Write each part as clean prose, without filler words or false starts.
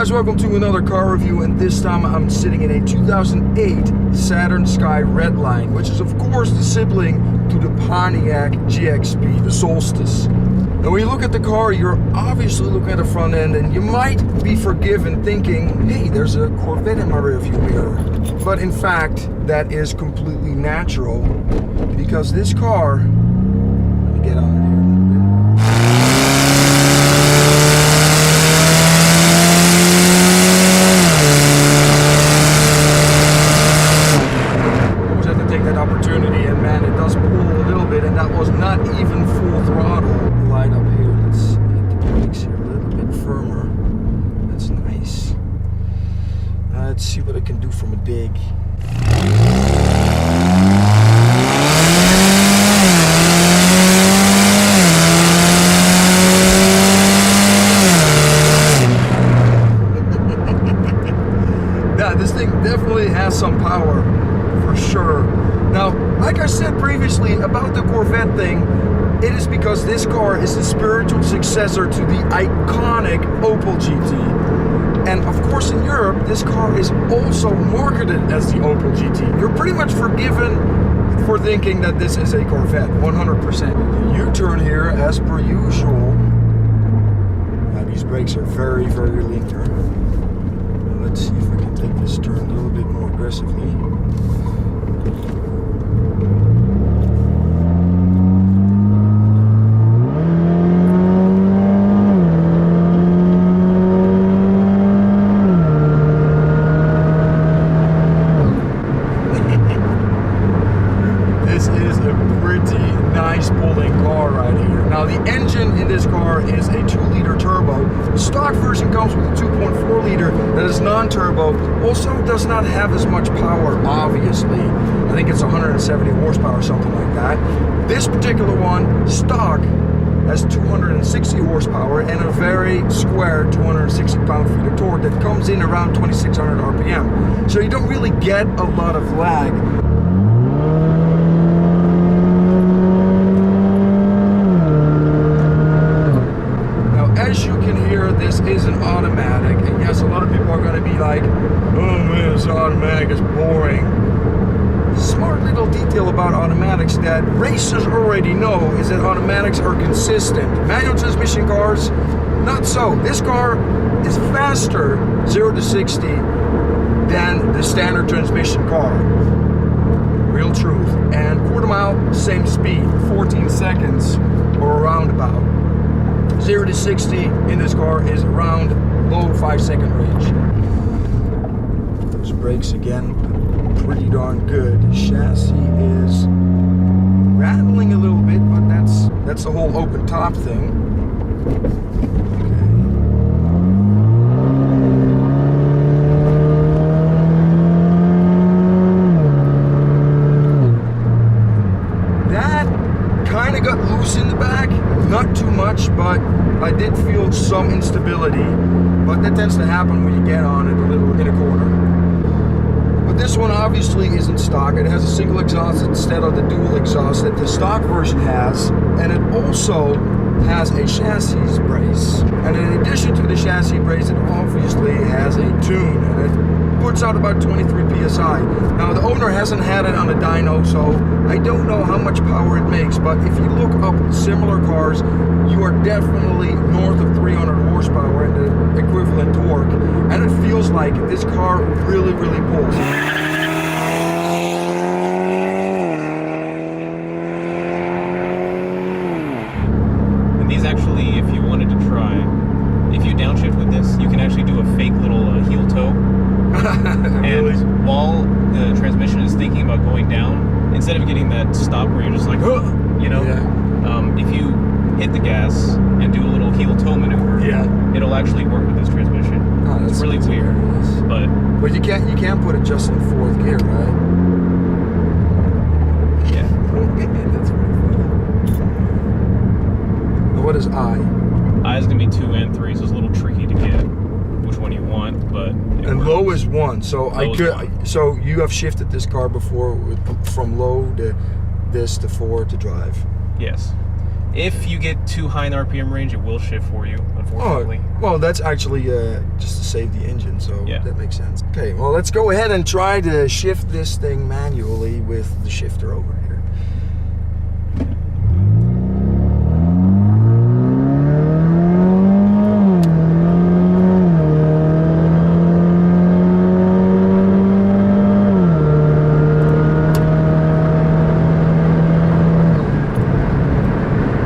guys, welcome to another car review, and this time I'm sitting in a 2008 Saturn Sky Redline, which is of course the sibling to the Pontiac GXP, the Solstice. And when you look at the car, you're obviously looking at the front end, and you might be forgiven thinking, hey, there's a Corvette in my rearview mirror. But in fact, that is completely natural, because this car, let me get on it here a little bit. Opportunity, and man, it does pull a little bit, and that was not even full throttle. Light up here, let's hit the brakes here a little bit firmer. That's nice. Let's see what it can do from a dig. Yeah, this thing definitely has some power, for sure. Now, like I said previously about the Corvette thing, it is because this car is the spiritual successor to the iconic Opel GT. And of course in Europe, this car is also marketed as the Opel GT. You're pretty much forgiven for thinking that this is a Corvette, 100%. The U-turn here, as per usual. Now, these brakes are very, very linear. Now, let's see if I can take this turn a little bit more aggressively. Now the engine in this car is a 2-liter turbo. The stock version comes with a 2.4 liter that is non-turbo. Also does not have as much power, obviously. I think it's 170 horsepower or something like that. This particular one, stock, has 260 horsepower and a very square 260 pound-feet of torque that comes in around 2600 RPM. So you don't really get a lot of lag. As you can hear, this is an automatic, and yes, a lot of people are going to be like, oh man, this automatic is boring. Smart little detail about automatics that racers already know is that automatics are consistent. Manual transmission cars, not so. This car is faster 0 to 60 than the standard transmission car. Real truth. And quarter mile, same speed, 14 seconds or around about. 0 to 60 in this car is around low 5-second range. Those brakes again, pretty darn good. Chassis is rattling a little bit, but that's the whole open top thing. That kind of got loose in the back. Not too much, but I did feel some instability, but that tends to happen when you get on it a little in a corner. But this one obviously isn't stock. It has a single exhaust instead of the dual exhaust that the stock version has, and it also has a chassis brace. And in addition to the chassis brace, it obviously has a tune, and it puts out about 23 psi. Now the owner hasn't had it on a dyno, so I don't know how much power it makes, but if you look up similar cars, you are definitely north of 300 horsepower in the equivalent torque, and it feels like this car really, really pulls. And these actually, if you wanted to try, if you downshift with this, you can actually do a fake little heel toe. Really? And while the transmission is thinking about going down, instead of getting that stop where you're just like, you know, yeah. If you hit the gas and do a little heel toe maneuver, yeah, it'll actually work with this transmission. Oh, it's really weird, but you can't put it just in 4th gear, right? Yeah. That's pretty funny. Now what is I? I is gonna be 2 and 3, so it's a little tricky to get which one you want, but and works. low is 1, so low I could. 1. So you have shifted this car before from low to this to 4 to drive. Yes. If you get too high in RPM range, it will shift for you, unfortunately. Oh, well, that's actually just to save the engine, so Yeah. that makes sense. Okay, well, let's go ahead and try to shift this thing manually with the shifter over here.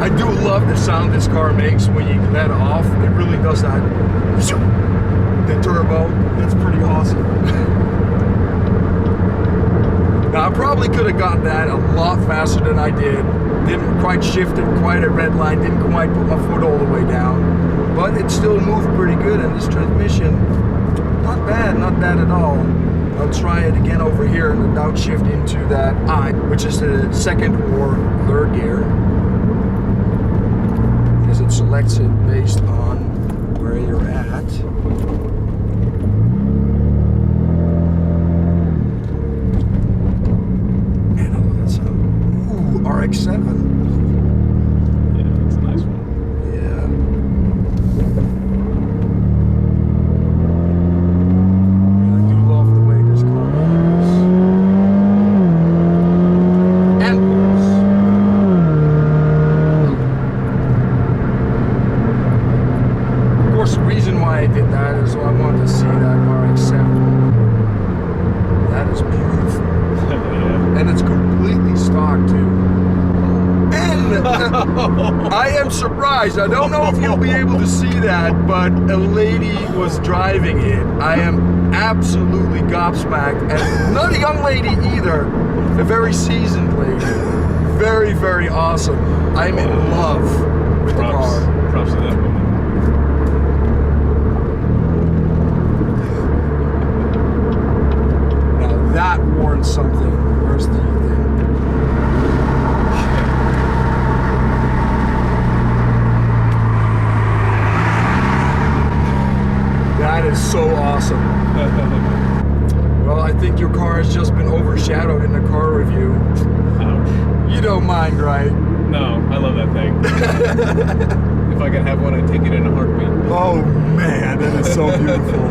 I do love the sound this car makes when you let off. It really does that. The turbo, it's pretty awesome. Now, I probably could have gotten that a lot faster than I did. Didn't quite shift it quite at red line, didn't quite put my foot all the way down. But it still moved pretty good, and this transmission, not bad at all. I'll try it again over here and downshift into that I, which is the second or third gear. Because it selects it based on where you're at. Man, I love that sound. Ooh, RX-7. Yeah, that's a nice one. Yeah. I do love the way this car moves. And moves. Of course, the reason why I did that is I wanted to see that RX-7. That is beautiful. Yeah. And it's completely stock, too. And I am surprised. I don't know if you'll be able to see that, but a lady was driving it. I am absolutely gobsmacked. And not a young lady either. A very seasoned lady. Very, very awesome. I'm in love with the car. Props to that woman. Now that warrants something. Where's the thing? That is so awesome. Well, I think your car has just been overshadowed in the car review. Ouch. You don't mind, right? No, I love that thing. If I could have one, I'd take it in a heartbeat. Oh man, that is so beautiful.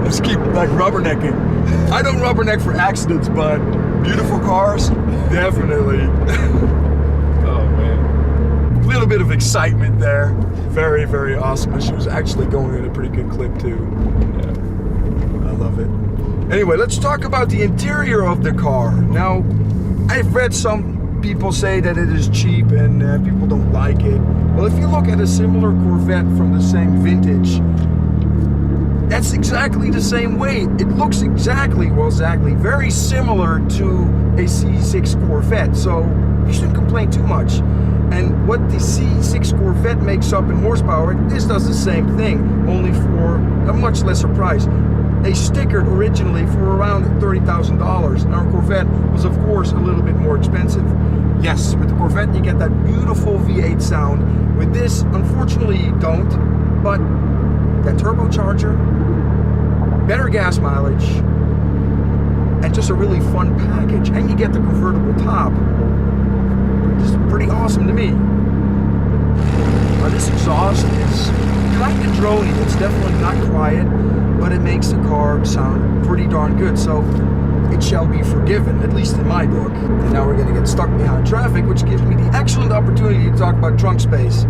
Just keep like rubbernecking. I don't rubberneck for accidents, but beautiful cars, definitely. Oh man. A little bit of excitement there. Very, very awesome. She was actually going at a pretty good clip too. Yeah. I love it. Anyway, let's talk about the interior of the car. Now, I've read some people say that it is cheap and people don't like it. Well, if you look at a similar Corvette from the same vintage, that's exactly the same way. It looks exactly very similar to a C6 Corvette, so you shouldn't complain too much. And what the C6 Corvette makes up in horsepower, this does the same thing, only for a much lesser price. They stickered originally for around $30,000. And our Corvette was, of course, a little bit more expensive. Yes, with the Corvette you get that beautiful V8 sound. With this, unfortunately, you don't. But that turbocharger, better gas mileage, and just a really fun package. And you get the convertible top. This is pretty awesome to me. Now, this exhaust is kind of droney. It's definitely not quiet, but it makes the car sound pretty darn good. So it shall be forgiven, at least in my book. And now we're going to get stuck behind traffic, which gives me the excellent opportunity to talk about trunk space.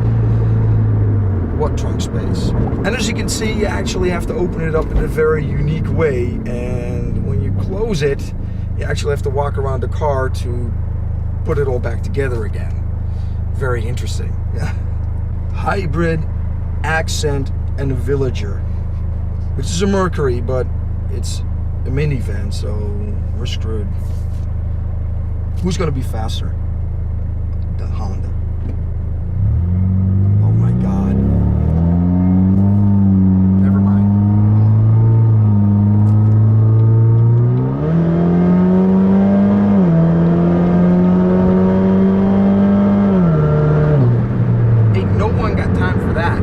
What trunk space? And as you can see, you actually have to open it up in a very unique way. And when you close it, you actually have to walk around the car to put it all back together again. Very interesting. Yeah. Hybrid, Accent, and a Villager, which is a Mercury, but it's a minivan, so we're screwed. Who's going to be faster? The Honda. Oh my God. Never mind. Ain't no one got time for that.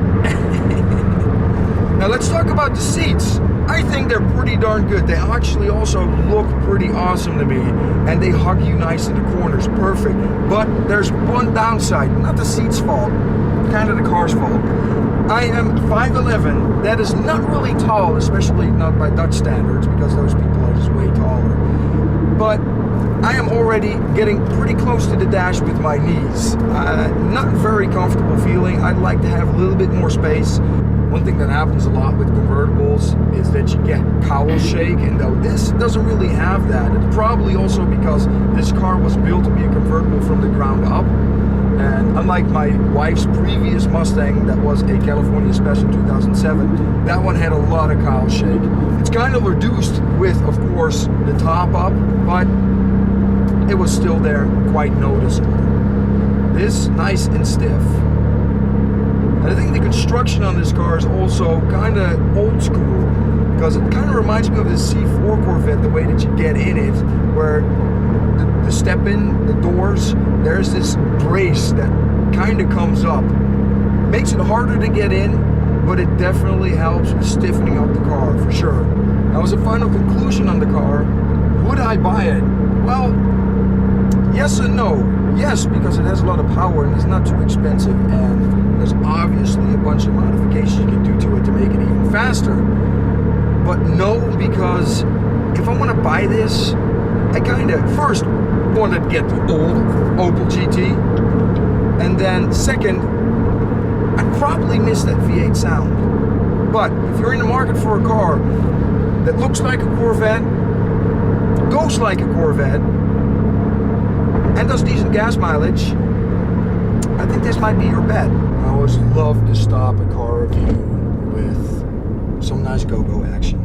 Now let's talk about the seats. I think they're pretty darn good. They actually also look pretty awesome to me, and they hug you nice in the corners, perfect. But there's one downside, not the seat's fault, kind of the car's fault. I am 5'11", that is not really tall, especially not by Dutch standards, because those people are just way taller. But I am already getting pretty close to the dash with my knees. Not very comfortable feeling. I'd like to have a little bit more space. One thing that happens a lot with convertibles is that you get cowl shake, and though this doesn't really have that, it's probably also because this car was built to be a convertible from the ground up. And unlike my wife's previous Mustang that was a California Special 2007, that one had a lot of cowl shake. It's kind of reduced with, of course, the top up, but it was still there, quite noticeable. This, nice and stiff. And I think the construction on this car is also kind of old school, because it kind of reminds me of the C4 Corvette, the way that you get in it, where the step in, the doors, there's this brace that kind of comes up. Makes it harder to get in, but it definitely helps with stiffening up the car, for sure. Now, as a final conclusion on the car, would I buy it? Well, yes and no. Yes, because it has a lot of power and it's not too expensive, and there's obviously a bunch of modifications you can do to it to make it even faster. But no, because if I want to buy this, I kind of first wanted to get the old Opel GT, and then second, I'd probably miss that V8 sound. But if you're in the market for a car that looks like a Corvette, goes like a Corvette, and does decent gas mileage, I think this might be your bet. I always love to stop a car review with some nice go-go action.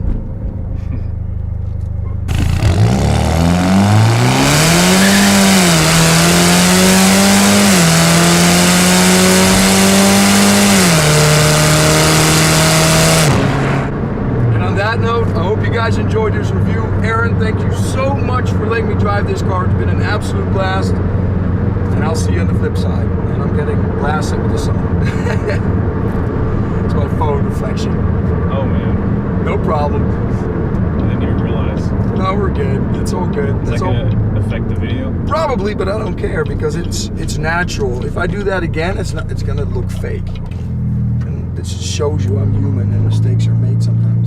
And on that note, I hope you guys enjoyed this review. Aaron, thank you so much for letting me drive this car. It's been an absolute blast. And I'll see you on the flip side. And I'm getting blasted with the sun. It's my phone reflection. Oh man. No problem. I didn't even realize. No, we're good. It's all good. Is that gonna affect the video? Probably, but I don't care because it's natural. If I do that again, it's gonna look fake. And this shows you I'm human and mistakes are made sometimes.